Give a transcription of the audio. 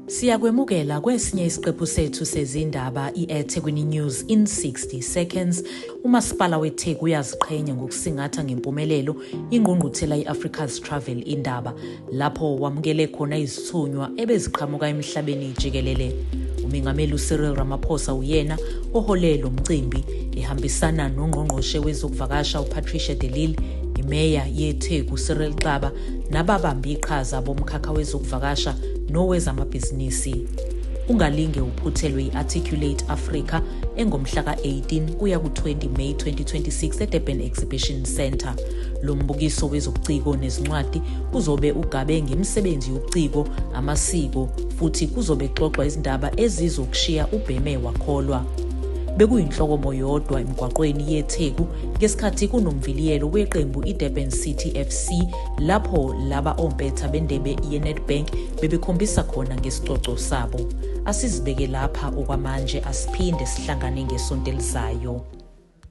Siyakwemukela kwesinye isiqephu sethu sezindaba iEThekwini News in 60 seconds. Umasipala weTheku uyaziqhenya ngokusingatha ngempumelelo ingqungquthela iAfrica's Travel indaba lapho wamukele khona izithunywa ebeziqhamuka emhlabeni jikelele. Umengameli Cyril Ramaphosa uyena ohole lo mcimbi ehambisana nongqongqoshe wezokuvakasha uPatricia de Lille, imeya yeTheku Cyril Xaba nababambi iqhaza bomkhakha wezokuvakasha nowezamabhizinisi. Ungalinge uphuthelwe i-Articulate Africa engomhla ka-18 kuya ku-20 May 2026 eDurban Exhibition Centre. Lo mbukiso wezobuciko nezincwadi uzobe ugabe ngemisebenzi yobuciko, amasiko futhi kuzobe xoxwa izindaba ezizokushiya ubheme wakholwa. Bekuyinhlokomo yodwa emgwaqweni yeTheku ngesikhathi kunomviliyelo weqembu iDurban City FC lapho laba ompetha bendebe yeNedbank bebekhombisa khona ngesicoco sabo. Asizibeke lapha okwamanje, asiphinde sihlangane ngesonto elizayo.